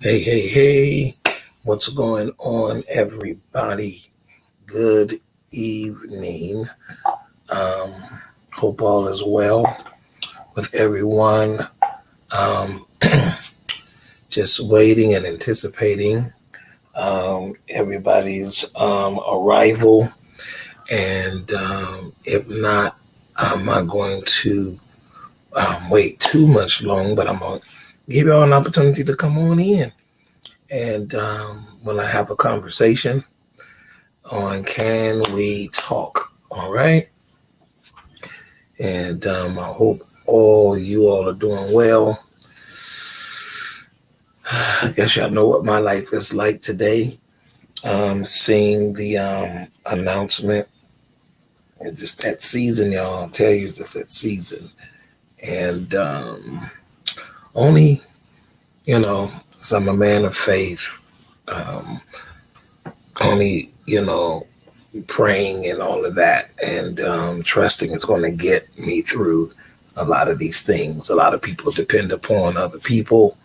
Hey, hey, hey, what's going on, everybody? Good evening. Um, Hope all is well with everyone. Um, just waiting and anticipating everybody's arrival. And if not, I'm not going to wait too much long, but I'm going to give y'all an opportunity to come on in. And when I have a conversation on Can We Talk? All right. And I hope you all are doing well. I guess y'all know what my life is like today. Seeing the announcement. And just that season, y'all. I'll tell you, it's just that season. And only, so I'm a man of faith. Only, praying and all of that, and trusting is going to get me through a lot of these things. A lot of people depend upon other people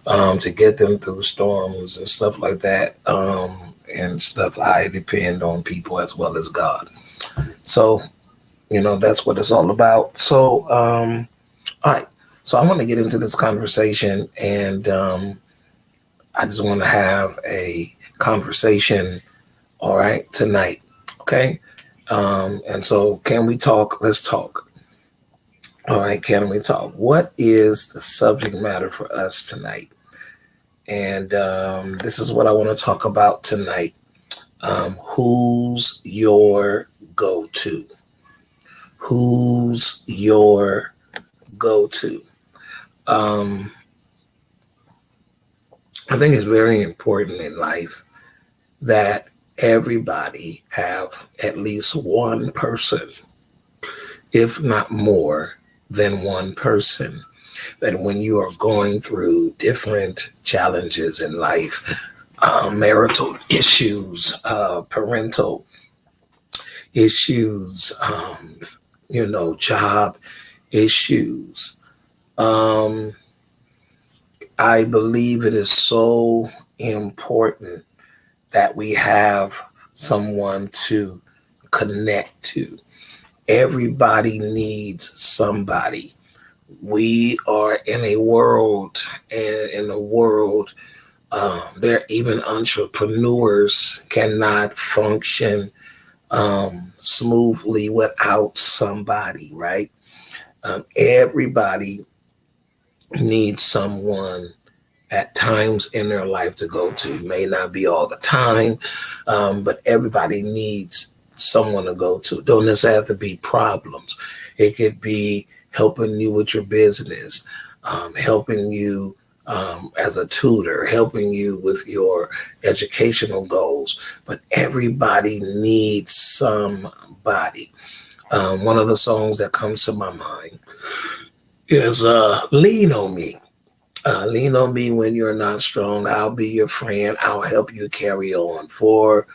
to get them through storms and stuff like that, and stuff. I depend on people as well as God. So, that's what it's all about. So, all right. So I want to get into this conversation, and I just want to have a conversation, all right, tonight. Okay. And so can we talk? Let's talk. All right. Can we talk? What is the subject matter for us tonight? And this is what I want to talk about tonight. Who's your go-to? Who's your go-to? Um, I think it's very important in life that everybody have at least one person, if not more than one person, that when you are going through different challenges in life, marital issues, parental issues, job issues, um, I believe it is so important that we have someone to connect to. Everybody needs somebody. We are in a world, and in a world, there even entrepreneurs cannot function smoothly without somebody, right? Everybody needs someone at times in their life to go to. May not be all the time, but everybody needs someone to go to. Don't necessarily have to be problems. It could be helping you with your business, helping you as a tutor, helping you with your educational goals. But everybody needs somebody. One of the songs that comes to my mind is Lean on Me. Lean on me when you're not strong. I'll be your friend. I'll help you carry on. For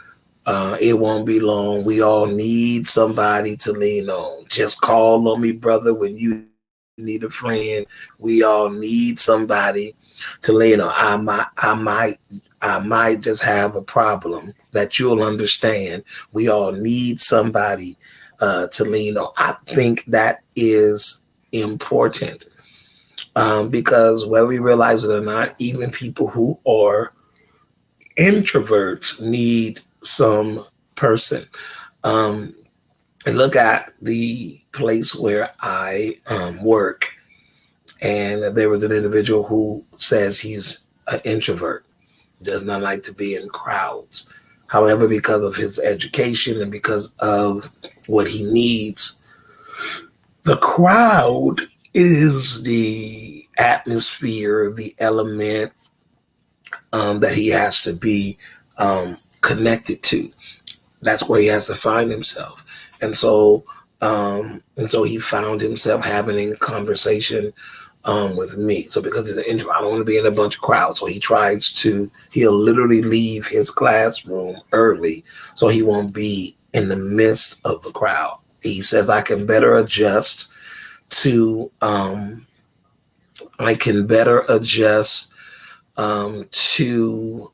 it won't be long. We all need somebody to lean on. Just call on me, brother, when you need a friend. We all need somebody to lean on. I might just have a problem that you'll understand. We all need somebody to lean on. I think that is important, because whether we realize it or not, even people who are introverts need some person. Um, and look at the place where I work, and there was an individual who says he's an introvert, does not like to be in crowds. However, because of his education and because of what he needs, the crowd is the atmosphere, the element that he has to be connected to. That's where he has to find himself. And so he found himself having a conversation with me. So because he's an introvert, I don't want to be in a bunch of crowds. So he'll literally leave his classroom early so he won't be in the midst of the crowd. He says, to, I can better adjust to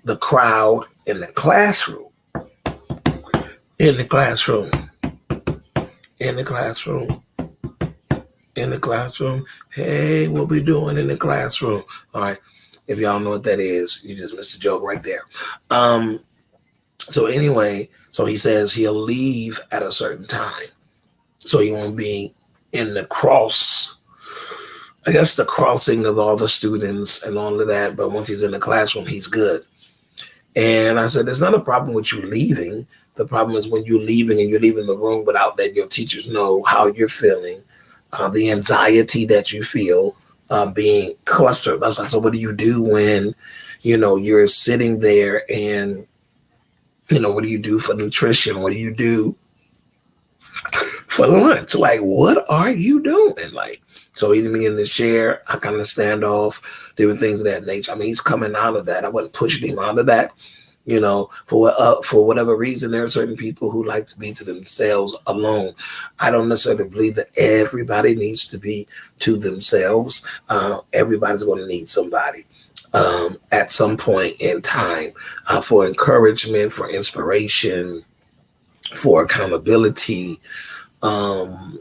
the crowd in the classroom, in the classroom, in the classroom, in the classroom. Hey, what we doing in the classroom? All right. If y'all know what that is, you just missed a joke right there. Um, so anyway, so he says he'll leave at a certain time. So he won't be in the cross, I guess the crossing of all the students and all of that. But once he's in the classroom, he's good. And I said, there's not a problem with you leaving. The problem is when you're leaving and you're leaving the room without letting your teachers know how you're feeling, the anxiety that you feel, being clustered. I was like, so what do you do when, you're sitting there and, what do you do for nutrition? What do you do for lunch? Like, what are you doing? Like, so eating me in the chair, I kind of stand off, different things of that nature. I mean, he's coming out of that. I wasn't pushing him out of that. For whatever reason, there are certain people who like to be to themselves alone. I don't necessarily believe that everybody needs to be to themselves. Everybody's going to need somebody at some point in time for encouragement, for inspiration, for accountability, um,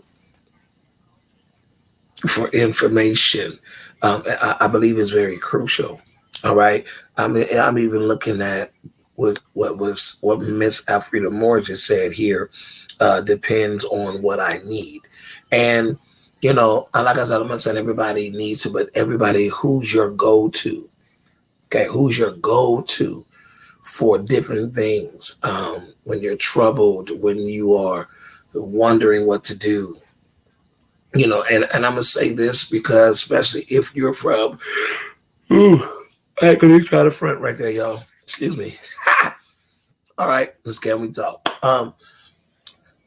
for information. I believe is very crucial. All right. I mean, I'm even looking at what Miss Alfreda Moore just said here. Depends on what I need, and like I said, I'm not saying everybody needs to, but everybody, who's your go-to? Okay, who's your go-to for different things? When you're troubled, when you are wondering what to do, and I'm gonna say this because especially if you're from, I can try the front right there, y'all. Excuse me. All right, let's get we talk.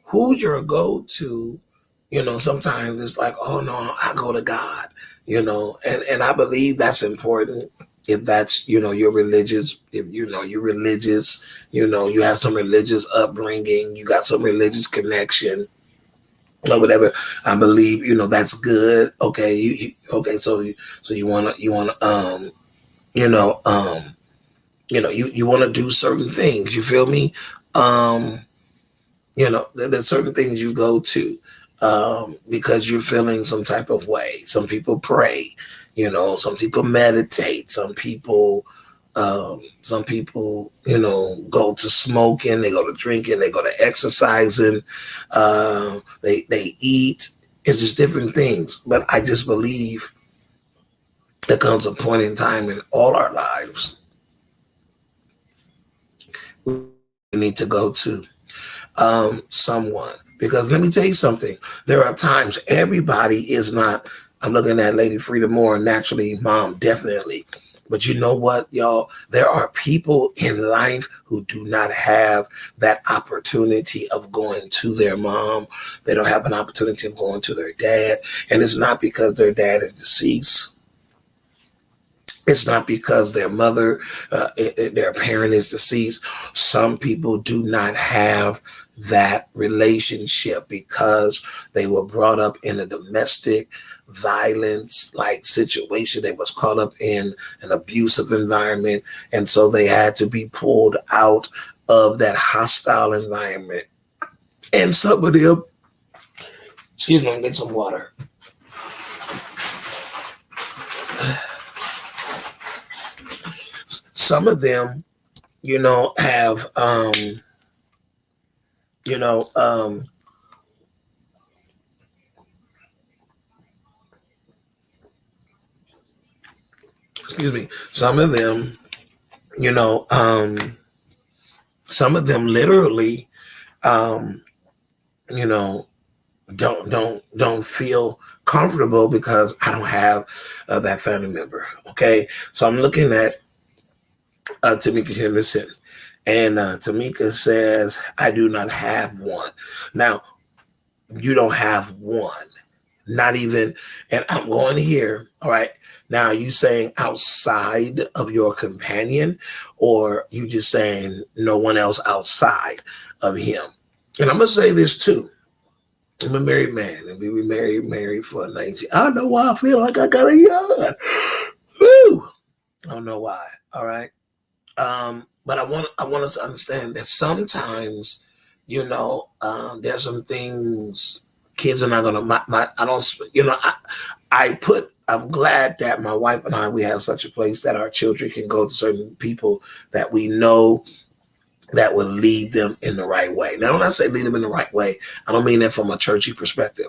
Who's your go-to? Sometimes it's like, oh no, I go to God. And I believe that's important. If that's you're religious, if you're religious, you have some religious upbringing, you got some religious connection or whatever. I believe that's good. Okay, okay. So you know um you want to do certain things. You feel me? Um, there's certain things you go to because you're feeling some type of way. Some people pray, some people meditate, some people, go to smoking, they go to drinking, they go to exercising, they eat. It's just different things. But I just believe there comes a point in time in all our lives we need to go to someone. Because let me tell you something. There are times everybody is not. I'm looking at Lady Frida Moore, naturally, mom, definitely. But you know what, y'all? There are people in life who do not have that opportunity of going to their mom. They don't have an opportunity of going to their dad. And it's not because their dad is deceased. It's not because their mother, their parent is deceased. Some people do not have that relationship because they were brought up in a domestic violence like situation. They was caught up in an abusive environment. And so they had to be pulled out of that hostile environment. And some of them, excuse me, I'm getting some water. Some of them, have, you know, um, excuse me, you know, um, some of them literally, um, you know, don't feel comfortable because I don't have that family member. Okay, so I'm looking at Tamika Henderson, and Tamika says, "I do not have one." Now, you don't have one, not even, and I'm going here. All right. Now, you saying outside of your companion, or you just saying no one else outside of him? And I'm gonna say this too. I'm a married man, and we were married for 19. I don't know why I feel like I got a yawn. Woo! I don't know why. All right. But I want us to understand that sometimes, there's some things kids are not gonna. I don't. I'm glad that my wife and I we have such a place that our children can go to certain people that we know that will lead them in the right way. Now, when I say lead them in the right way, I don't mean that from a churchy perspective.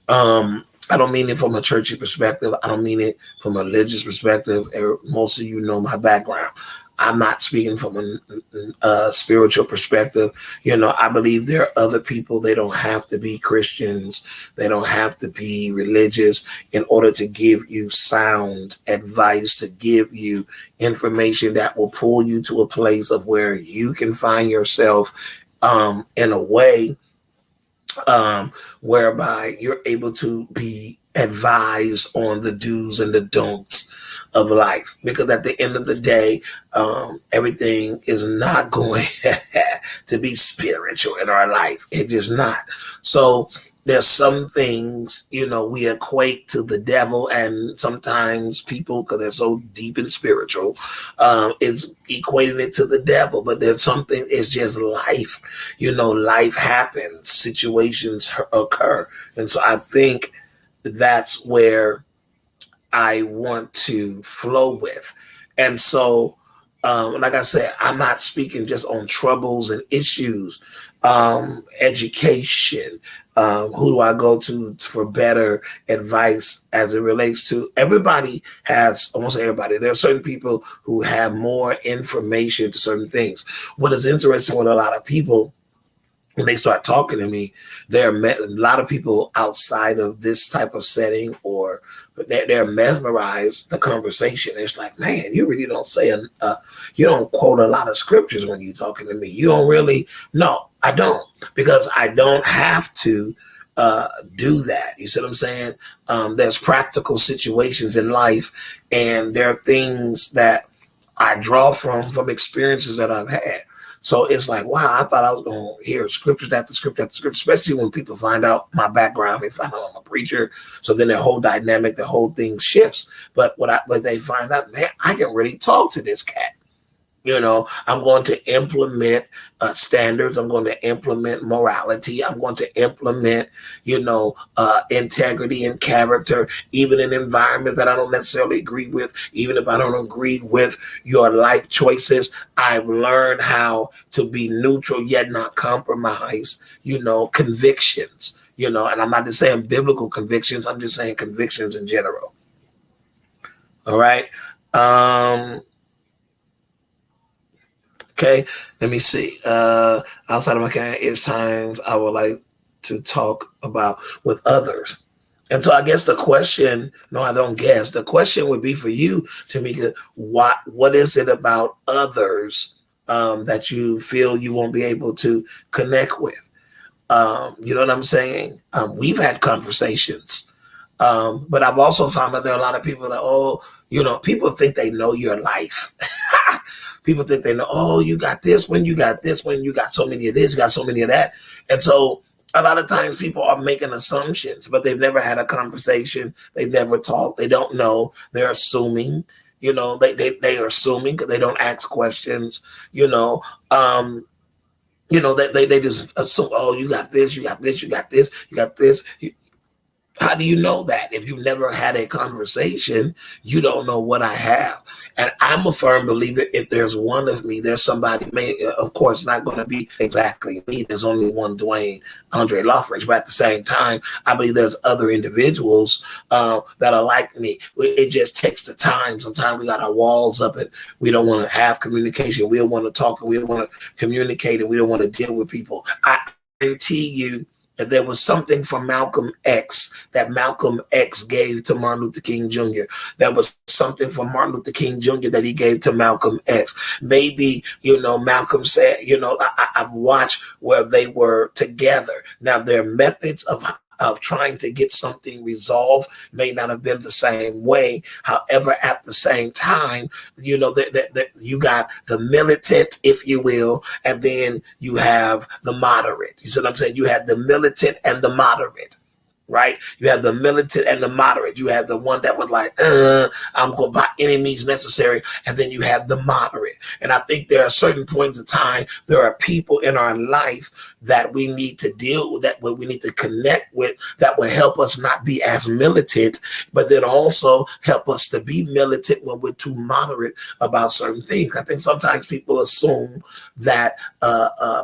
I don't mean it from a churchy perspective. I don't mean it from a religious perspective. Most of you know my background. I'm not speaking from a spiritual perspective. I believe there are other people. They don't have to be Christians. They don't have to be religious in order to give you sound advice, to give you information that will pull you to a place of where you can find yourself in a way whereby you're able to be advised on the do's and the don'ts of life. Because at the end of the day, everything is not going to be spiritual in our life. It is not. So there's some things, we equate to the devil, and sometimes people, because they're so deep and spiritual, is equating it to the devil. But there's something, it's just life. Life happens, situations occur. And so I think that's where I want to flow with. And so, like I said, I'm not speaking just on troubles and issues, education. Who do I go to for better advice as it relates to? Everybody has, I won't say everybody, there are certain people who have more information to certain things. What is interesting with a lot of people, when they start talking to me, there are a lot of people outside of this type of setting, or they're mesmerized the conversation. It's like, man, you really don't you don't quote a lot of scriptures when you're talking to me. You don't really, no, I don't, because I don't have to do that. You see what I'm saying? There's practical situations in life, and there are things that I draw from experiences that I've had. So it's like, wow, I thought I was going to hear scriptures after scripture after scripture, especially when people find out my background. They find out I'm a preacher. So then their whole dynamic, the whole thing shifts. But what they find out, man, I can really talk to this cat. I'm going to implement standards. I'm going to implement morality. I'm going to implement, integrity and character, even in environments that I don't necessarily agree with. Even if I don't agree with your life choices, I've learned how to be neutral yet not compromise, convictions, and I'm not just saying biblical convictions. I'm just saying convictions in general. All right. Okay, let me see. Outside of my kind, it's times I would like to talk about with others. And so I guess the question, no, I don't guess. The question would be for you, Tamika, what is it about others that you feel you won't be able to connect with? You know what I'm saying? We've had conversations. But I've also found that there are a lot of people that, people think they know your life. People think they know, oh, you got this one, you got this one, you got so many of this, you got so many of that. And so a lot of times people are making assumptions, but they've never had a conversation. They've never talked. They don't know. They're assuming, they are assuming because they don't ask questions, they just assume, oh, you got this, you got this, you got this, you got this. How do you know that? If you've never had a conversation, you don't know what I have. And I'm a firm believer, if there's one of me, there's somebody, of course, not going to be exactly me. There's only one Dwayne Andre Loughridge. But at the same time, I believe there's other individuals that are like me. It just takes the time. Sometimes we got our walls up and we don't want to have communication. We don't want to talk and we don't want to communicate and we don't want to deal with people. I guarantee you, there was something from Malcolm X that Malcolm X gave to Martin Luther King Jr. There was something from Martin Luther King Jr. that he gave to Malcolm X. Maybe, Malcolm said, I've watched where they were together. Now, their methods of of trying to get something resolved may not have been the same way. However, at the same time, that you got the militant, if you will, and then you have the moderate. You see what I'm saying? You have the militant and the moderate. Right? You have the militant and the moderate. You have the one that was like, I'm going by any means necessary. And then you have the moderate. And I think there are certain points of time, there are people in our life that we need to deal with, that we need to connect with, that will help us not be as militant, but then also help us to be militant when we're too moderate about certain things. I think sometimes people assume that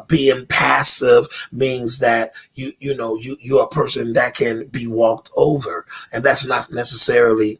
being passive means that you're a person that can be walked over, and that's not necessarily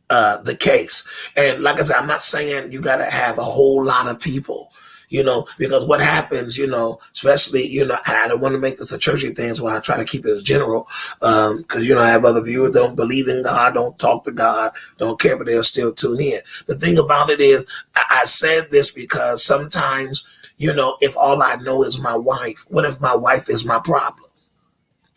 the case. And like I said, I'm not saying you got to have a whole lot of people, because what happens, especially, I don't want to make this a churchy thing, so I try to keep it as general, because, I have other viewers that don't believe in God, don't talk to God, don't care, but they'll still tune in. The thing about it is, I said this because sometimes, if all I know is my wife, what if my wife is my problem?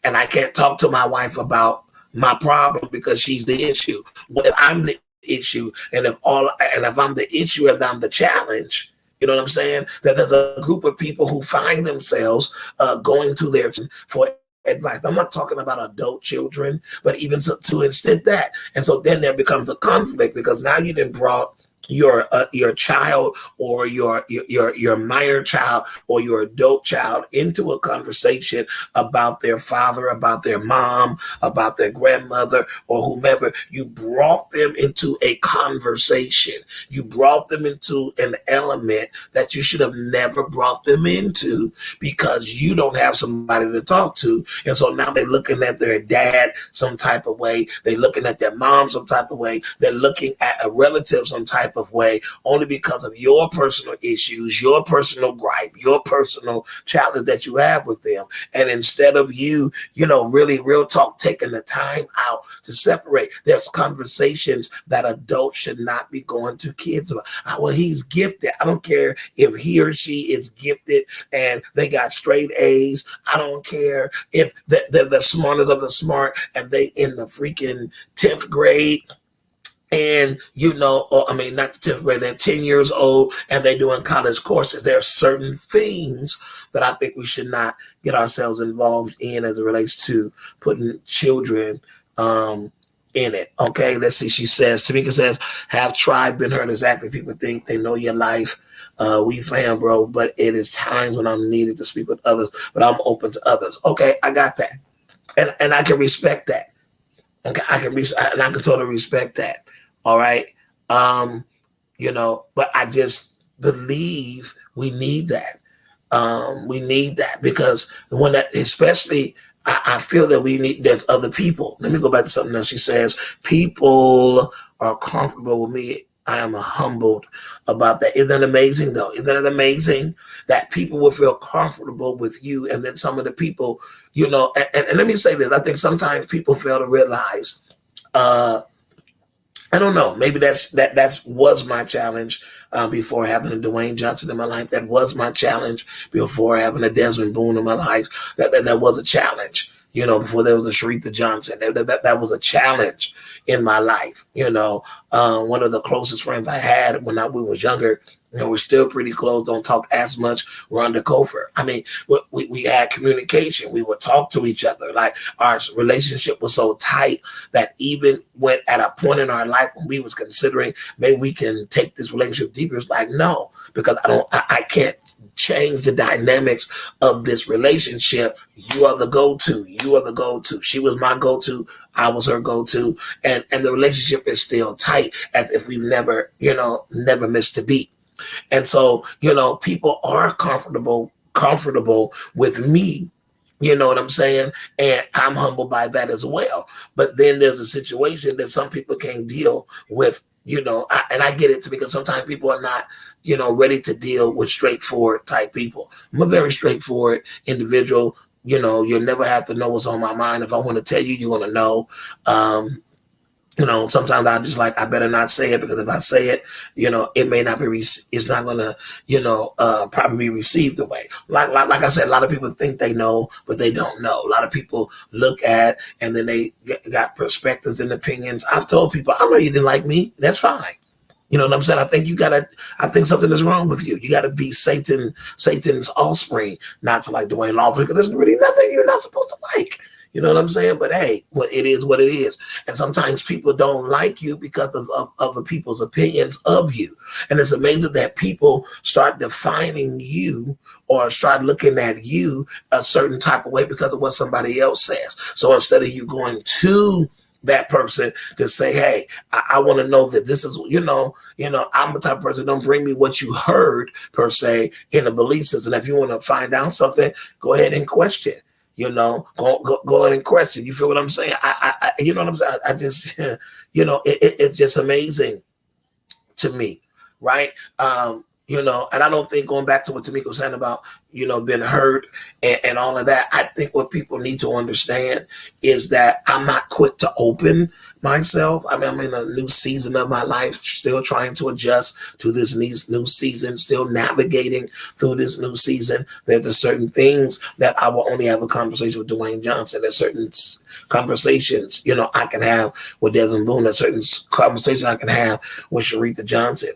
And I can't talk to my wife about my problem because she's the issue. What if I'm the issue, and if I'm the issue and I'm the challenge? You know what I'm saying? That there's a group of people who find themselves going to their for advice. I'm not talking about adult children, but even to extent that. And so then there becomes a conflict, because now you done brought your child, or your minor child, or your adult child into a conversation about their father, about their mom, about their grandmother, or whomever. You brought them into a conversation. You brought them into an element that you should have never brought them into, because you don't have somebody to talk to. And so now they're looking at their dad some type of way. They're looking at their mom some type of way. They're looking at a relative some type of way, only because of your personal issues, your personal gripe, your personal challenge that you have with them. And instead of you, really real talk, taking the time out to separate, there's conversations that adults should not be going to kids about. Well, he's gifted. I don't care if he or she is gifted and they got straight A's. I don't care if they're the smartest of the smart and they in the freaking 10th grade. And not the 10th grade, they're 10 years old and they're doing college courses. There are certain things that I think we should not get ourselves involved in as it relates to putting children in it. Okay, let's see. Tamika says, have tried, been hurt. Exactly. People think they know your life. We fam, bro, but it is times when I'm needed to speak with others, but I'm open to others. Okay, I got that. And I can respect that. Okay, I can totally respect that. All right. But I just believe we need that. We need that, because when that, especially, I feel that there's other people. Let me go back to something else. She says, people are comfortable with me. I am humbled about that. Isn't that amazing, though? Isn't it amazing that people will feel comfortable with you? And then some of the people, and let me say this. I think sometimes people fail to realize, I don't know. Maybe that was my challenge before having a Dwayne Johnson in my life. That was my challenge before having a Desmond Boone in my life. That was a challenge. Before there was a Sharitha Johnson, that was a challenge in my life. One of the closest friends I had when we was younger. We're still pretty close. Don't talk as much. Rhonda Cofer. I mean, we had communication. We would talk to each other. Like, our relationship was so tight that even when at a point in our life when we was considering maybe we can take this relationship deeper, it's like, no, because I can't change the dynamics of this relationship. You are the go-to. You are the go-to. She was my go-to. I was her go-to. And the relationship is still tight, as if we've never missed a beat. And so, people are comfortable with me. You know what I'm saying? And I'm humbled by that as well. But then there's a situation that some people can't deal with, and I get it, because sometimes people are not, ready to deal with straightforward type people. I'm a very straightforward individual. You'll never have to know what's on my mind. If I want to tell you, you're going to know. Sometimes I just like, I better not say it, because if I say it, it may not be, it's not gonna, probably be received the way. Like I said, a lot of people think they know, but they don't know. A lot of people look at, and then they got perspectives and opinions. I've told people, I know you didn't like me. That's fine. You know what I'm saying? I think something is wrong with you. You gotta be Satan's offspring, not to like Dwayne Lawford, because there's really nothing you're not supposed to like. You know what I'm saying? But hey, well, it is what it is. And sometimes people don't like you because of the people's opinions of you. And it's amazing that people start defining you or start looking at you a certain type of way because of what somebody else says. So instead of you going to that person to say, hey, I want to know that this is, I'm the type of person, don't bring me what you heard per se in the belief system. If you want to find out something, go ahead and question. Go ahead and question. You feel what I'm saying? You know what I'm saying? I just, it's just amazing to me, right? And I don't think, going back to what Tamika was saying about, being hurt and all of that, I think what people need to understand is that I'm not quick to open myself. I mean, I'm in a new season of my life, still trying to adjust to this new season, still navigating through this new season. There's certain things that I will only have a conversation with Dwayne Johnson. There's certain conversations, I can have with Desmond Boone. There's certain conversations I can have with Sharita Johnson.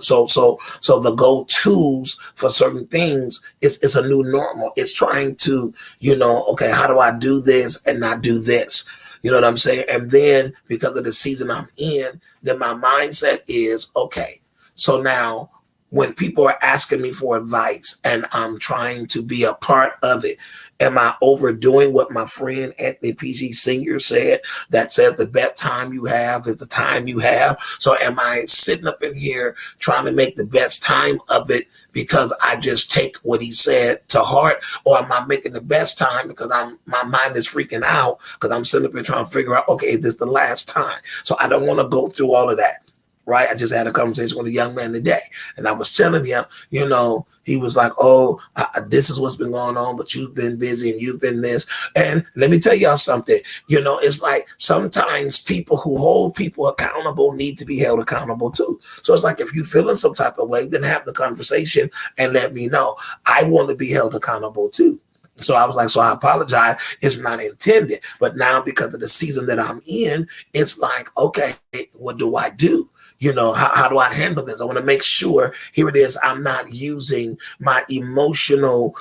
So the go-tos for certain things, it's a new normal. It's trying to, okay, how do I do this and not do this? You know what I'm saying? And then because of the season I'm in, then my mindset is, okay, so now when people are asking me for advice and I'm trying to be a part of it, am I overdoing what my friend Anthony PG Sr. said, that said the best time you have is the time you have? So am I sitting up in here trying to make the best time of it because I just take what he said to heart? Or am I making the best time because my mind is freaking out because I'm sitting up here trying to figure out, okay, is this the last time? So I don't want to go through all of that. Right. I just had a conversation with a young man today, and I was telling him, he was like, oh, this is what's been going on, but you've been busy and you've been this. And let me tell y'all something, it's like sometimes people who hold people accountable need to be held accountable too. So it's like, if you feel in some type of way, then have the conversation and let me know. I want to be held accountable too. So I was like, so I apologize. It's not intended. But now, because of the season that I'm in, it's like, okay, what do I do? How do I handle this? I want to make sure, here it is, I'm not using my emotional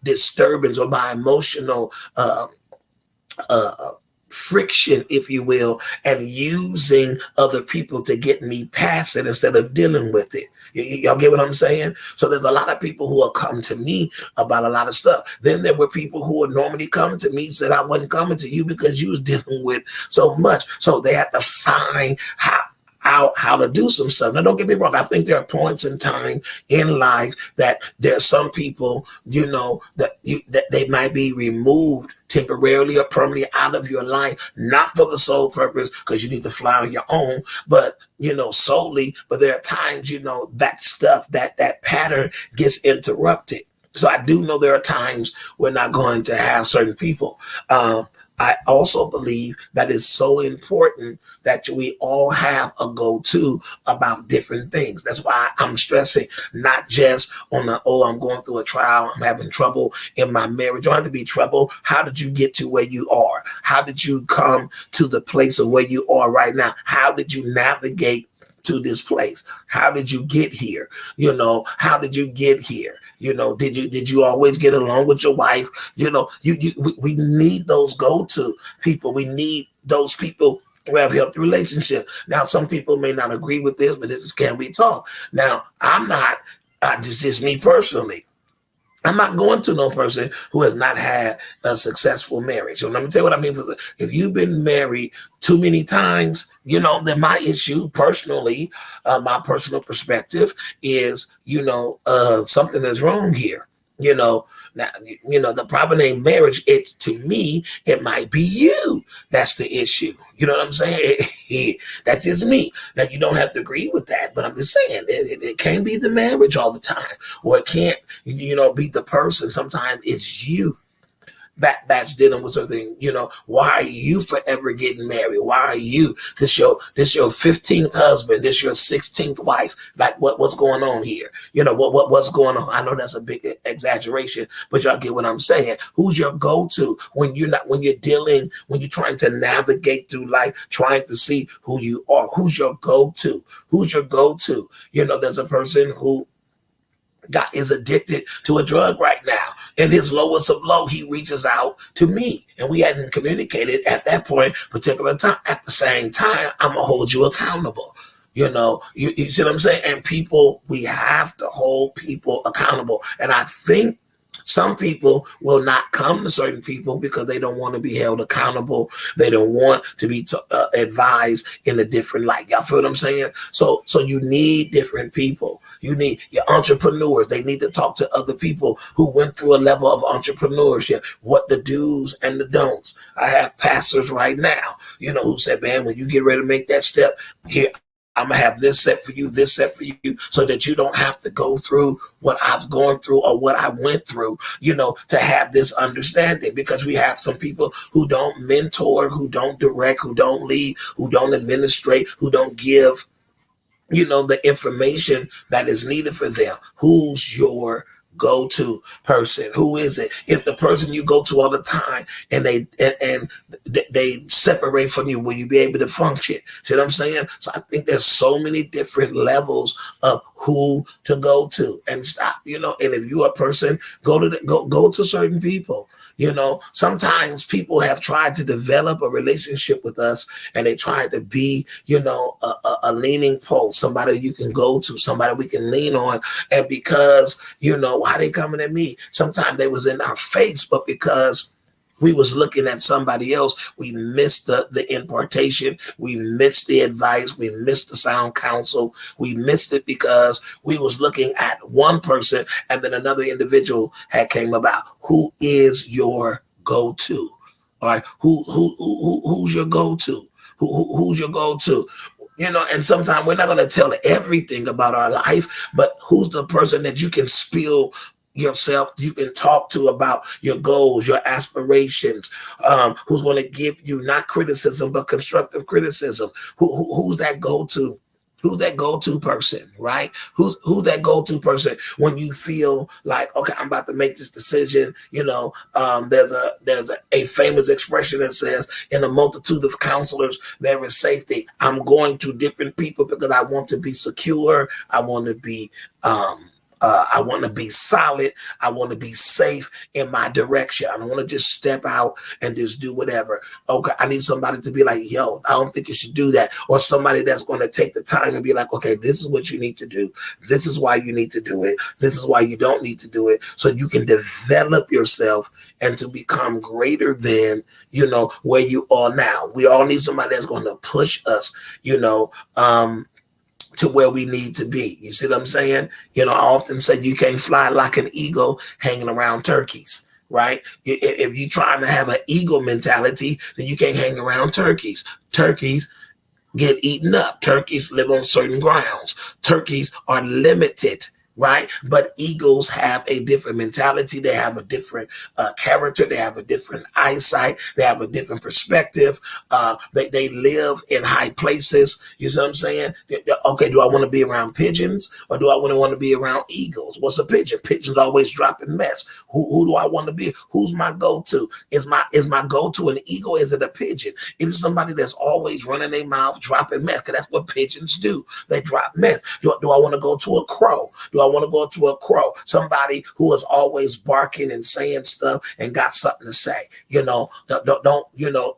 disturbance or my emotional friction, if you will, and using other people to get me past it instead of dealing with it. Y'all get what I'm saying? So there's a lot of people who will come to me about a lot of stuff. Then there were people who would normally come to me, said I wasn't coming to you because you was dealing with so much. So they had to find how to do some stuff. Now, don't get me wrong. I think there are points in time in life that there's some people, that they might be removed temporarily or permanently out of your life, not for the sole purpose because you need to fly on your own, but solely. But there are times, that stuff, that pattern gets interrupted. So I do know there are times we're not going to have certain people. I also believe that it's so important that we all have a go-to about different things. That's why I'm stressing not just on I'm going through a trial, I'm having trouble in my marriage. You don't have to be trouble. How did you get to where you are? How did you come to the place of where you are right now? How did you navigate to this place? How did you get here? How did you get here? Did you always get along with your wife? We need those go-to people. We need those people who have healthy relationship. Now, some people may not agree with this, but this is Can We Talk? Now, I'm not, this is just me personally. I'm not going to no person who has not had a successful marriage. So let me tell you what I mean. If you've been married too many times, then my issue personally, my personal perspective is, something is wrong here. Now, the problem ain't marriage. It's, to me, it might be you. That's the issue. You know what I'm saying? That's just me. Now, you don't have to agree with that, but I'm just saying it can't be the marriage all the time, or it can't, be the person. Sometimes it's you. that's dealing with something. Why are you forever getting married? Why are you this your 15th husband, this your 16th wife? Like what's going on here? What's going on? I know that's a big exaggeration, but y'all get what I'm saying. Who's your go-to when you're trying to navigate through life, trying to see who you are? Who's your go-to? Who's your go-to? There's a person who is addicted to a drug right now. In his lowest of low, he reaches out to me, and we hadn't communicated at that point, particular time. At the same time, I'm gonna hold you accountable. You see what I'm saying? And people, we have to hold people accountable. And I think some people will not come to certain people because they don't want to be held accountable. They don't want to be advised in a different light. Y'all feel what I'm saying? So you need different people. You need your entrepreneurs. They need to talk to other people who went through a level of entrepreneurship, what the do's and the don'ts. I have pastors right now, who said, man, when you get ready to make that step, here, I'm gonna have this set for you, this set for you, so that you don't have to go through what I've gone through or what I went through, to have this understanding. Because we have some people who don't mentor, who don't direct, who don't lead, who don't administrate, who don't give, the information that is needed for them. Who's your go-to person? Who is it? If the person you go to all the time and they separate from you, will you be able to function? See what I'm saying? So I think there's so many different levels of who to go to, and stop. And if you're a person, go to certain people. Sometimes people have tried to develop a relationship with us, and they try to be, a leaning pole, somebody you can go to, somebody we can lean on. And because, why they coming at me? Sometimes they was in our face, but because we was looking at somebody else, we missed the impartation, we missed the advice, we missed the sound counsel, we missed it because we was looking at one person, and then another individual had came about. Who is your go-to? All right, who's your go-to? Who's your go-to? And sometimes we're not going to tell everything about our life, but who's the person that you can spill yourself, you can talk to about your goals, your aspirations, who's going to give you not criticism but constructive criticism? Who's that go-to? Who's that go-to person, right? Who's that go-to person when you feel like, okay, I'm about to make this decision? There's a famous expression that says, in a multitude of counselors, there is safety. I'm going to different people because I want to be secure. I want to be solid. I want to be safe in my direction. I don't want to just step out and just do whatever. Okay, I need somebody to be like, yo, I don't think you should do that. Or somebody that's going to take the time and be like, okay, this is what you need to do. This is why you need to do it. This is why you don't need to do it. So you can develop yourself and to become greater than, where you are now. We all need somebody that's going to push us, to where we need to be. You see what I'm saying? I often say you can't fly like an eagle hanging around turkeys, right? If you're trying to have an eagle mentality, then you can't hang around turkeys. Turkeys get eaten up. Turkeys live on certain grounds. Turkeys are limited, right? But eagles have a different mentality. They have a different character. They have a different eyesight. They have a different perspective. They live in high places. You see what I'm saying? Okay, do I want to be around pigeons or do I want to be around eagles? What's a pigeon? Pigeons always dropping mess. Who do I want to be? Who's my go-to? Is my go-to an eagle? Is it a pigeon? It is somebody that's always running their mouth, dropping mess, because that's what pigeons do. They drop mess. Do I want to go to a crow? Do I want to go to a crow? Somebody who is always barking and saying stuff and got something to say. Don't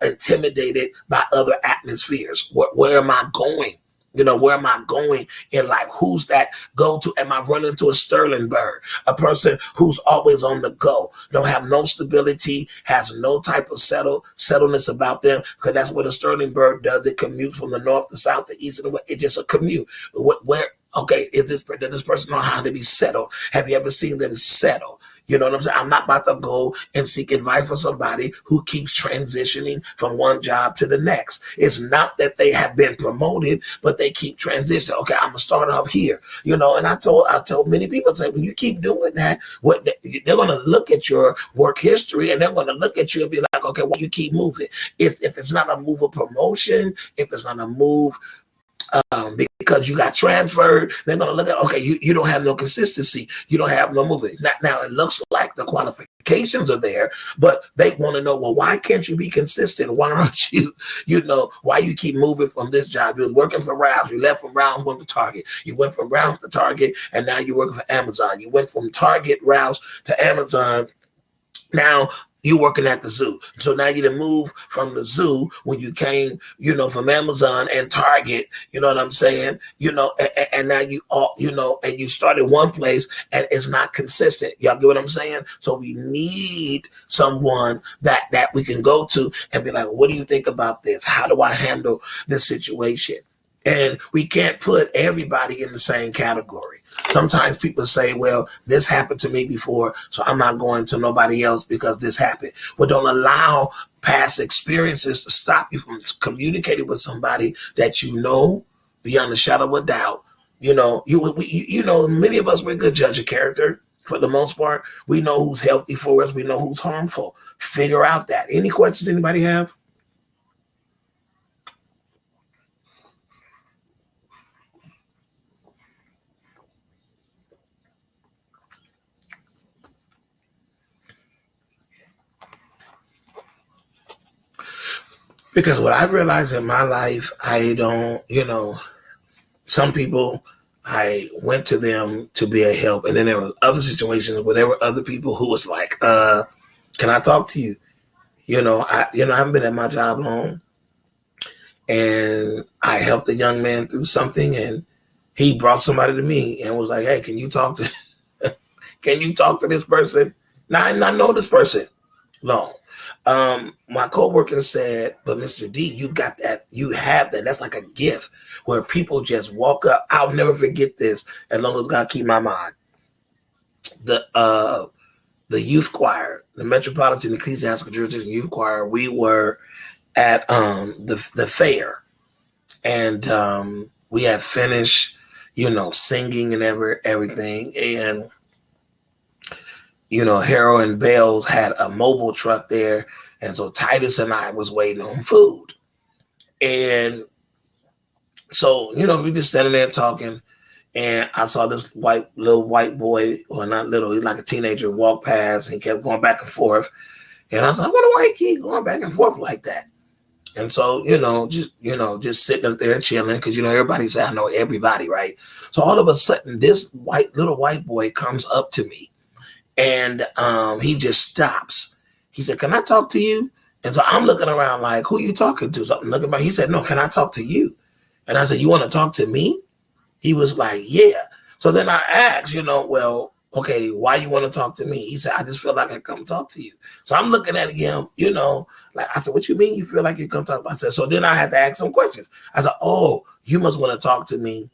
intimidated by other atmospheres. Where am I going? Where am I going in life? Who's that go to? Am I running to a sterling bird? A person who's always on the go, don't have no stability, has no type of settledness about them, because that's what a sterling bird does. It commutes from the north, the south, the east, and the west. It's just a commute. Where Okay, does this person know how to be settled? Have you ever seen them settle? You know what I'm saying? I'm not about to go and seek advice for somebody who keeps transitioning from one job to the next. It's not that they have been promoted, but they keep transitioning. Okay, I'm gonna start off here, and I told many people, say, when you keep doing that, they're gonna look at your work history and they're gonna look at you and be like, okay, why you keep moving? If it's not a move of promotion, if it's not a move because you got transferred, they're going to look at, okay, you don't have no consistency. You don't have no movement. Now, it looks like the qualifications are there, but they want to know, well, why can't you be consistent? Why aren't you, why you keep moving from this job? You was working for Rouse. You left from Rouse, went to Target. You went from Rouse to Target, and now you're working for Amazon. You went from Target, Rouse to Amazon. Now you're working at the zoo. So now you done move from the zoo when you came, from Amazon and Target, you know what I'm saying? And now you all, and you started one place and it's not consistent. Y'all get what I'm saying? So we need someone that we can go to and be like, what do you think about this? How do I handle this situation? And we can't put everybody in the same category. Sometimes people say, well, this happened to me before, so I'm not going to nobody else because this happened. Well, don't allow past experiences to stop you from communicating with somebody that beyond a shadow of a doubt. Many of us, we're good judge of character. For the most part, we know who's healthy for us. We know who's harmful. Figure out that. Any questions anybody have? Because what I've realized in my life, I don't, some people, I went to them to be a help. And then there were other situations where there were other people who was like, can I talk to you? I haven't been at my job long. And I helped a young man through something, and he brought somebody to me and was like, hey, can you talk to this person? Now, I know this person long. My coworker said, but Mr. D, you got that, you have that. That's like a gift where people just walk up. I'll never forget this as long as God keep my mind. The youth choir, the Metropolitan Ecclesiastical Jurisdiction Youth Choir, we were at the fair, and we had finished, singing and everything, and Harold and Bells had a mobile truck there. And so Titus and I was waiting on food. And so, we just standing there talking. And I saw this little white boy, or not little, he's like a teenager, walk past and kept going back and forth. And I was like, I wonder why he keep going back and forth like that. And so, just sitting up there chilling, because, everybody say, I know everybody, right? So all of a sudden, this little white boy comes up to me. And he just stops. He said, can I talk to you? And so I'm looking around like, who are you talking to? So I'm looking around. He said, no, can I talk to you? And I said, you want to talk to me? He was like, yeah. So then I asked, well, okay, why you want to talk to me? He said, I just feel like I come talk to you. So I'm looking at him, like, I said, what you mean you feel like you come talk? I said, so then I had to ask some questions. I said, oh, you must want to talk to me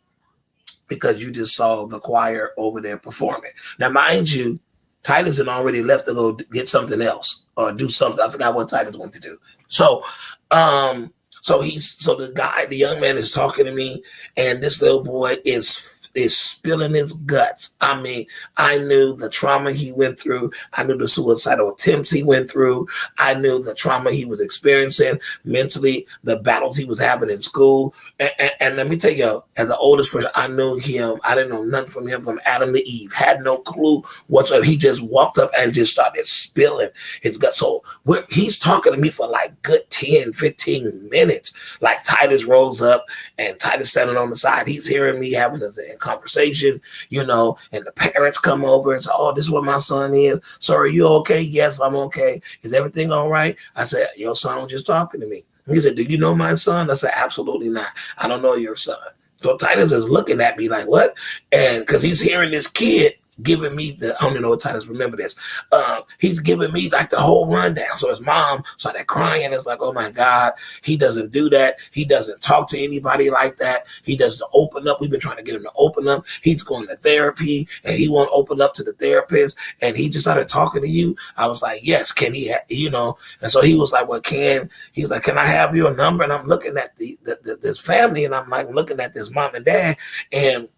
because you just saw the choir over there performing. Now, mind you, Titus had already left to go get something else or do something. I forgot what Titus went to do. So, the young man is talking to me, and this little boy is spilling his guts. I mean, I knew the trauma he went through. I knew the suicidal attempts he went through. I knew the trauma he was experiencing mentally, the battles he was having in school. And let me tell you, as the oldest person, I knew him. I didn't know nothing from him from Adam to Eve. Had no clue whatsoever. He just walked up and just started spilling his guts. So he's talking to me for like good 10, 15 minutes. Like Titus rolls up, and Titus standing on the side. He's hearing me having a conversation, and the parents come over and say, oh, this is what my son is. So are you okay? Yes, I'm okay. Is everything all right? I said, your son was just talking to me. He said, do you know my son? I said, absolutely not. I don't know your son. So Titus is looking at me like, what? And because he's hearing this kid giving me the, I don't even know what titles, remember this. He's giving me like the whole rundown. So his mom started crying. It's like, oh my God, he doesn't do that. He doesn't talk to anybody like that. He doesn't open up. We've been trying to get him to open up. He's going to therapy and he won't open up to the therapist. And he just started talking to you. I was like, yes, can he, and so he was like, well, he was like, can I have your number? And I'm looking at this family and I'm like looking at this mom and dad and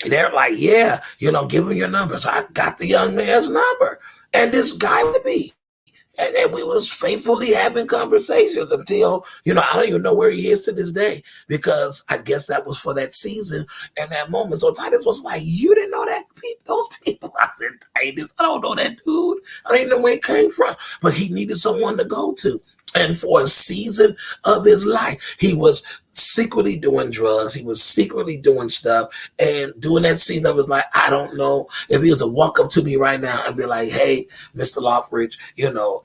they're like, yeah, give him your number. So I got the young man's number. And this guy would be. And we was faithfully having conversations until, I don't even know where he is to this day because I guess that was for that season and that moment. So Titus was like, you didn't know those people. I said, Titus, I don't know that dude. I don't even know where he came from. But he needed someone to go to. And for a season of his life, he was secretly doing drugs. He was secretly doing stuff. And during that season of his life, I don't know if he was to walk up to me right now and be like, hey, Mr. Loughridge, Mr.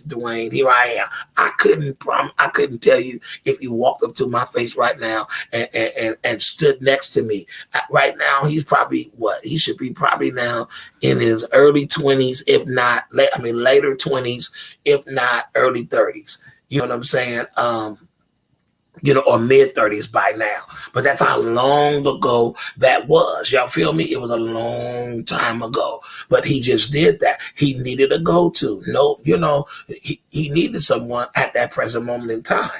Dwayne, here I am. I couldn't tell you if you walked up to my face right now and stood next to me. Right now, he's probably he should be probably now in his early 20s, if not, later 20s, if not early 30s. You know what I'm saying? Or mid 30s by now. But that's how long ago that was. Y'all feel me? It was a long time ago. But he just did that. He needed a go-to. No, he needed someone at that present moment in time.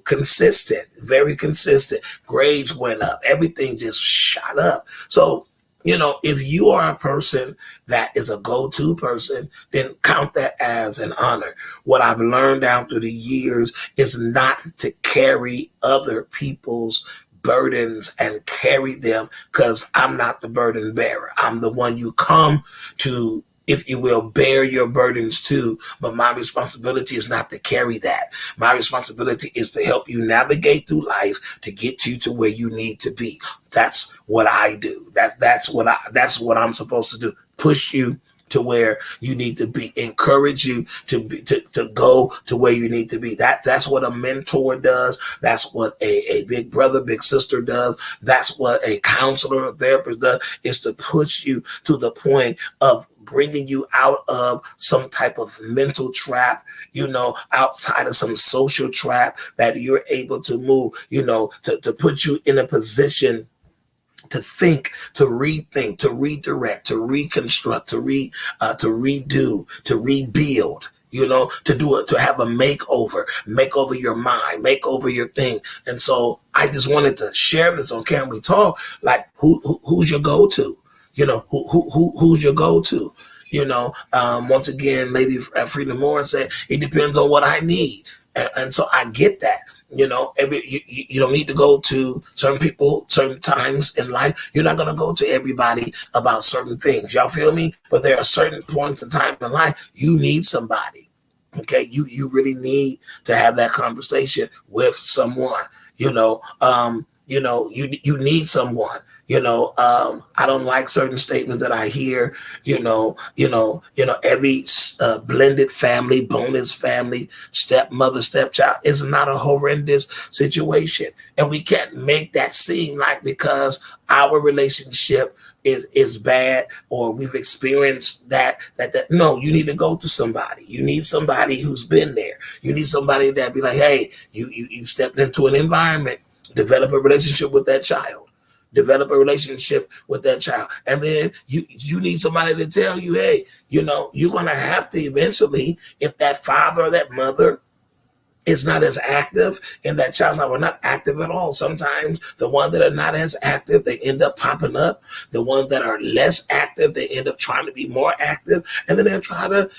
Consistent, very consistent. Grades went up. Everything just shot up. So, if you are a person that is a go-to person, then count that as an honor. What I've learned down through the years is not to carry other people's burdens and carry them because I'm not the burden bearer. I'm the one you come to, if you will, bear your burdens too. But my responsibility is not to carry that. My responsibility is to help you navigate through life to get you to where you need to be. That's what I do. That's what I'm supposed to do. Push you to where you need to be, encourage you to go to where you need to be. That's what a mentor does. That's what a big brother, big sister does. That's what a counselor, a therapist does, is to push you to the point of bringing you out of some type of mental trap, outside of some social trap that you're able to move, to put you in a position to think, to rethink, to redirect, to reconstruct, to redo, to rebuild, to have a make over your mind, make over your thing. And so I just wanted to share this on Can We Talk? Like who's your go-to? Who's your go-to? Once again, Lady Freedom Moore said, it depends on what I need. And so I get that. You don't need to go to certain people, certain times in life. You're not going to go to everybody about certain things. Y'all feel me? But there are certain points in time in life you need somebody. Okay, you really need to have that conversation with someone. You need someone. I don't like certain statements that I hear. Every blended family, bonus family, stepmother, stepchild is not a horrendous situation, and we can't make that seem like because our relationship is bad or we've experienced that. No, you need to go to somebody. You need somebody who's been there. You need somebody that be like, hey, you stepped into an environment, develop a relationship with that child. Develop a relationship with that child. And then you need somebody to tell you, hey, you're going to have to eventually, if that father or that mother is not as active in that child's life or not active at all. Sometimes the ones that are not as active, they end up popping up. The ones that are less active, they end up trying to be more active. And then they'll try to,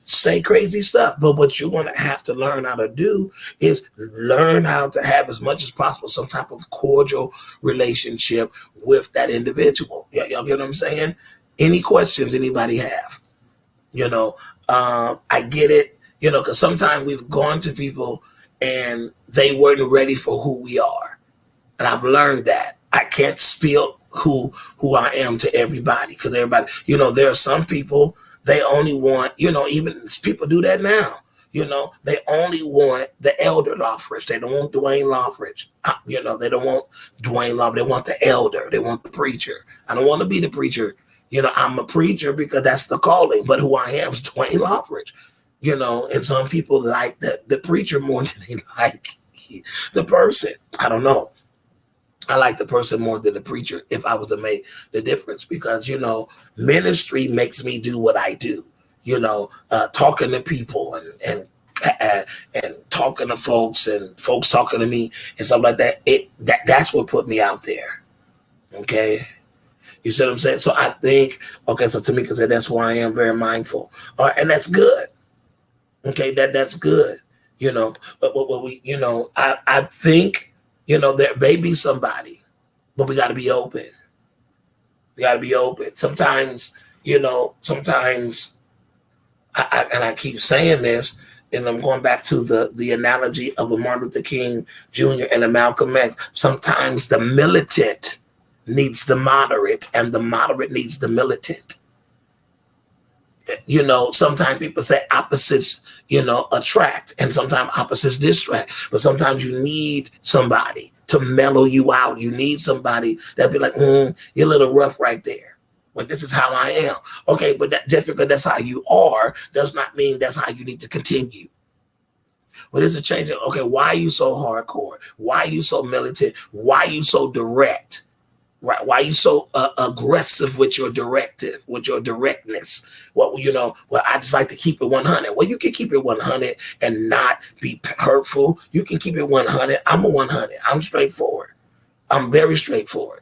say crazy stuff. But what you're going to have to learn how to do is learn how to have as much as possible some type of cordial relationship with that individual. Y'all get what I'm saying? Any questions anybody have? I get it, because sometimes we've gone to people and they weren't ready for who we are. And I've learned that. I can't spill who I am to everybody because everybody, there are some people, they only want, even people do that now. They only want the elder Loughridge. They don't want Dwayne Loughridge. They don't want Dwayne Loughridge. They want the elder. They want the preacher. I don't want to be the preacher. I'm a preacher because that's the calling, but who I am is Dwayne Loughridge. And some people like the preacher more than they like the person. I don't know. I like the person more than the preacher if I was to make the difference because, ministry makes me do what I do, talking to people and talking to folks and folks talking to me and stuff like that. That's what put me out there. Okay. You see what I'm saying? So I think, okay, so Tamika said that's why I am very mindful. All right, and that's good. Okay, that's good. But what we, I think, there may be somebody, but we got to be open. We got to be open. Sometimes, sometimes, I keep saying this, and I'm going back to the analogy of a Martin Luther King Jr. and a Malcolm X. Sometimes the militant needs the moderate, and the moderate needs the militant. Sometimes people say opposites, attract, and sometimes opposites distract. But sometimes you need somebody to mellow you out. You need somebody that be like, you're a little rough right there. But this is how I am. Okay, but just because that's how you are does not mean that's how you need to continue. Well, there's a change. Okay, why are you so hardcore? Why are you so militant? Why are you so direct? Right? Why are you so aggressive with your directive, with your directness? Well, I just like to keep it 100. Well, you can keep it 100 and not be hurtful. You can keep it 100. I'm a 100. I'm straightforward. I'm very straightforward.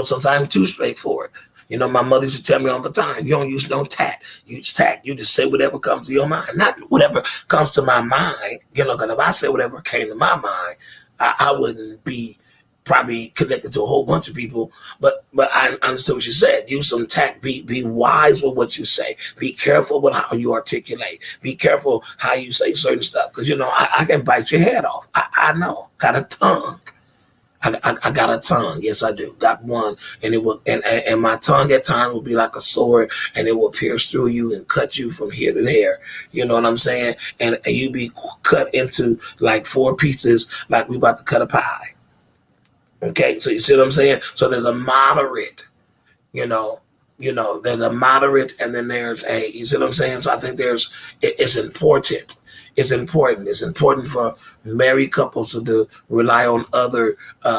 Sometimes too straightforward. My mother used to tell me all the time, you don't use no tact. You use tact. You just say whatever comes to your mind. Not whatever comes to my mind, because if I say whatever came to my mind, I wouldn't be probably connected to a whole bunch of people, but I understood what you said. Use some tact. Be wise with what you say. Be careful with how you articulate. Be careful how you say certain stuff, because I can bite your head off. I know. Got a tongue. I got a tongue. Yes, I do. Got one, and it will, and my tongue at times will be like a sword, and it will pierce through you and cut you from here to there. You know what I'm saying? And you be cut into like 4 pieces, like we about to cut a pie. Okay, so you see what I'm saying? So there's a moderate, there's a moderate, and then there's you see what I'm saying? So I think it's important. It's important. It's important for married couples to rely on other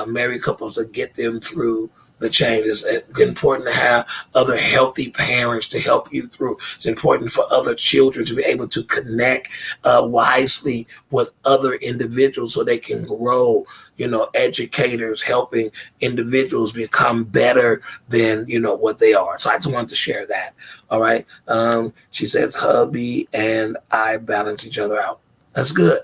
married couples to get them through the changes. It's important to have other healthy parents to help you through. It's important for other children to be able to connect wisely with other individuals so they can grow. Educators helping individuals become better than, what they are. So I just wanted to share that. All right. She says, hubby and I balance each other out. That's good.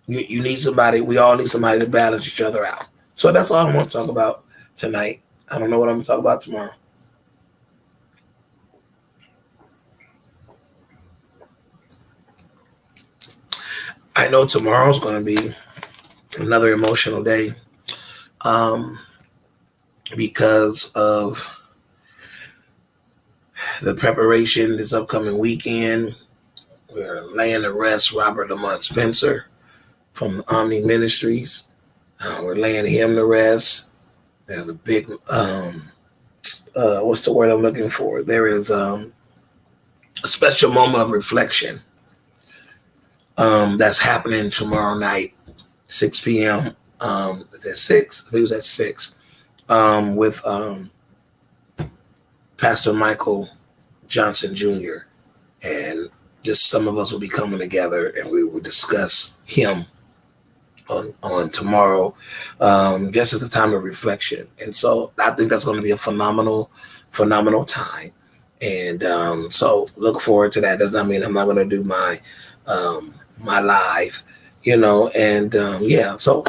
You need somebody. We all need somebody to balance each other out. So that's all I want to talk about tonight. I don't know what I'm going to talk about tomorrow. I know tomorrow's going to be another emotional day because of the preparation this upcoming weekend. We're laying to rest Robert Lamont Spencer from Omni Ministries. We're laying him to rest. There's a big, what's the word I'm looking for? There is a special moment of reflection that's happening tomorrow night, 6 p.m. Is that 6? I believe it was at 6. With Pastor Michael Johnson Jr. And just some of us will be coming together and we will discuss him on tomorrow, just at the time of reflection. And so I think that's going to be a phenomenal time. And so look forward to that. Doesn't mean I'm not going to do my live, and yeah. So,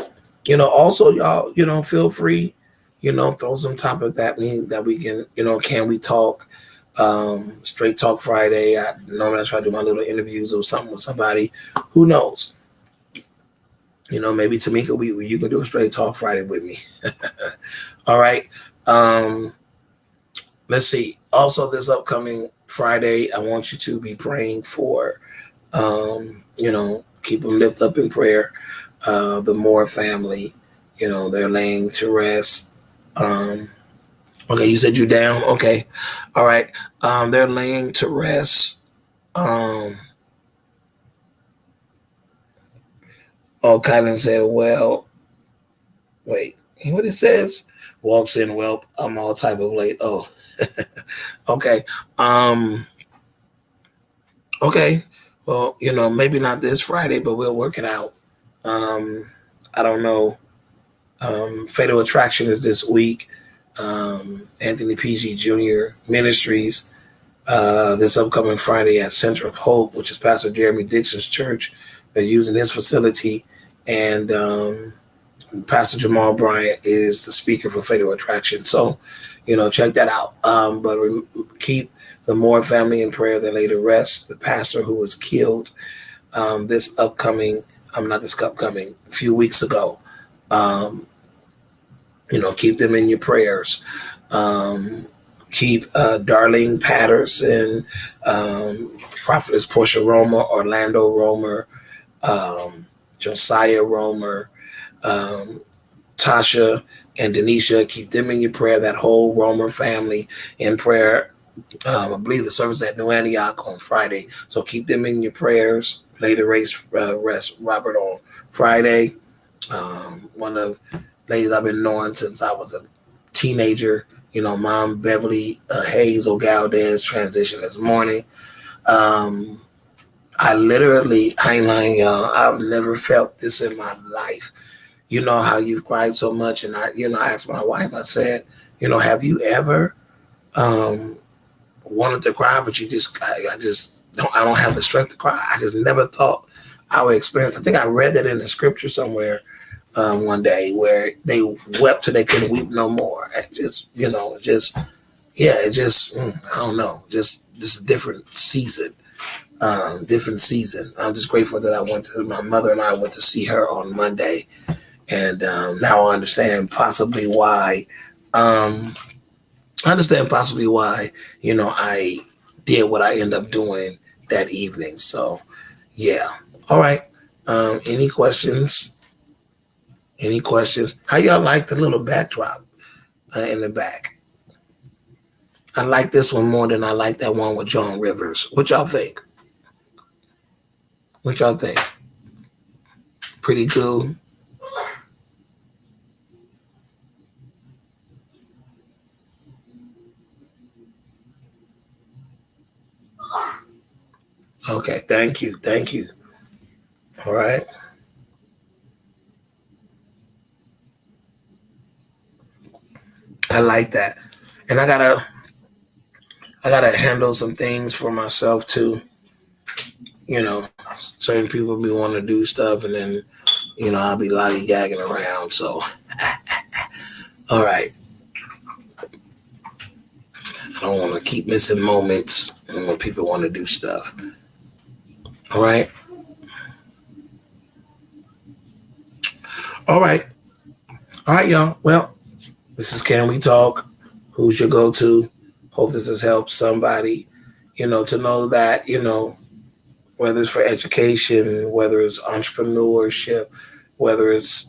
also y'all, feel free, throw some topics that we can, can we talk? Straight Talk Friday. I normally try to do my little interviews or something with somebody. Who knows? Maybe Tamika, you can do a Straight Talk Friday with me. All right. Let's see. Also, this upcoming Friday, I want you to be praying for, keep them lift up in prayer. The Moore family, they're laying to rest. Okay, you said you down. Okay, all right. They're laying to rest. Um, kind of said, well, wait, what it says? Walks in, well, I'm all type of late. Oh, okay. Um, okay. Well, maybe not this Friday, but we'll work it out. Um, I don't know. Fatal Attraction is this week. Anthony PG Jr. Ministries this upcoming Friday at Center of Hope, which is Pastor Jeremy Dixon's church. They're using his facility, and Pastor Jamal Bryant is the speaker for Fatal Attraction. So, check that out. But keep the Moore family in prayer. They lay to rest. The pastor who was killed this upcoming, not this upcoming, a few weeks ago. Keep them in your prayers. Keep Darlene Patterson, Prophetess Portia Romer, Orlando Romer, Josiah Romer, Tasha and Denisha. Keep them in your prayer, that whole Romer family in prayer. I believe the service at New Antioch on Friday. So keep them in your prayers. Later rest Robert on Friday. One of ladies I've been knowing since I was a teenager. Mom Beverly Hazel Galdez transitioned this morning. I ain't lying, y'all. I've never felt this in my life. You know how you've cried so much, and I asked my wife. I said, have you ever wanted to cry, but I don't have the strength to cry. I just never thought I would experience. I think I read that in the scripture somewhere one day where they wept till they couldn't weep no more. I don't know, just a different season. Different season. I'm just grateful that my mother and I went to see her on Monday, and now I understand possibly why. I did what I ended up doing that evening. So, yeah. All right. Any questions? Any questions? How y'all like the little backdrop in the back? I like this one more than I like that one with Joan Rivers. What y'all think? Pretty cool. Okay, thank you. All right. I like that. And I gotta handle some things for myself too. Certain people be wanting to do stuff, and then I'll be lollygagging around. So, all right. I don't want to keep missing moments when people want to do stuff. All right. All right, y'all. Well, this is Can We Talk? Who's your go-to? Hope this has helped somebody, to know that, whether it's for education, whether it's entrepreneurship, whether it's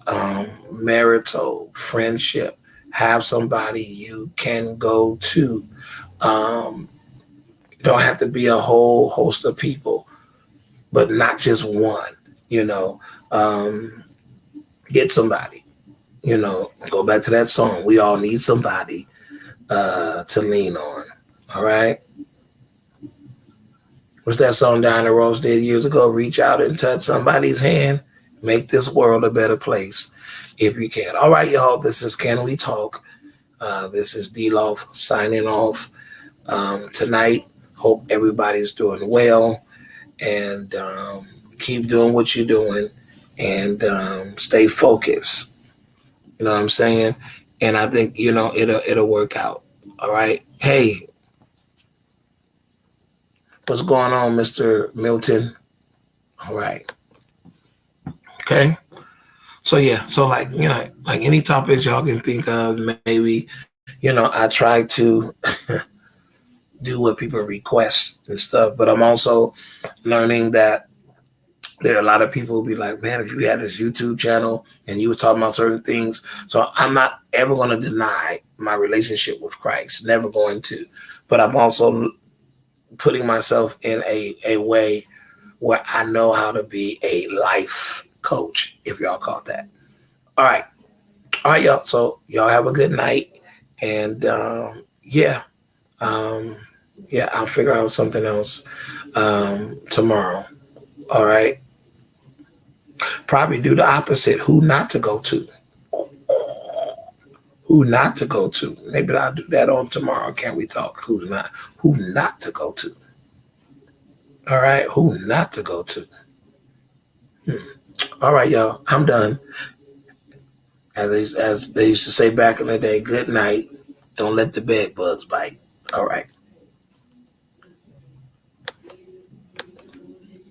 marital, friendship, have somebody you can go to. You don't have to be a whole host of people, but not just one, get somebody, go back to that song. We all need somebody to lean on. All right. What's that song Diana Ross did years ago? Reach out and touch somebody's hand. Make this world a better place if you can. All right, y'all. This is Can We Talk? This is D-Lof signing off tonight. Hope everybody's doing well, and keep doing what you're doing, and stay focused. You know what I'm saying? And I think, it'll work out. All right. Hey, what's going on, Mr. Milton? All right. Okay. So yeah. So like any topics y'all can think of, maybe, I try to do what people request and stuff. But I'm also learning that there are a lot of people who be like, man, if you had this YouTube channel and you were talking about certain things. So I'm not ever going to deny my relationship with Christ, never going to. But I'm also putting myself in a way where I know how to be a life coach, if y'all call it that. All right. All right, y'all. So y'all have a good night. And yeah. Um, yeah, I'll figure out something else tomorrow. All right. Probably do the opposite. Who not to go to? Who not to go to? Maybe I'll do that on tomorrow. Can we talk? Who's not? Who not to go to? All right. Who not to go to? All right, y'all. I'm done. As they used to say back in the day, good night. Don't let the bed bugs bite. All right.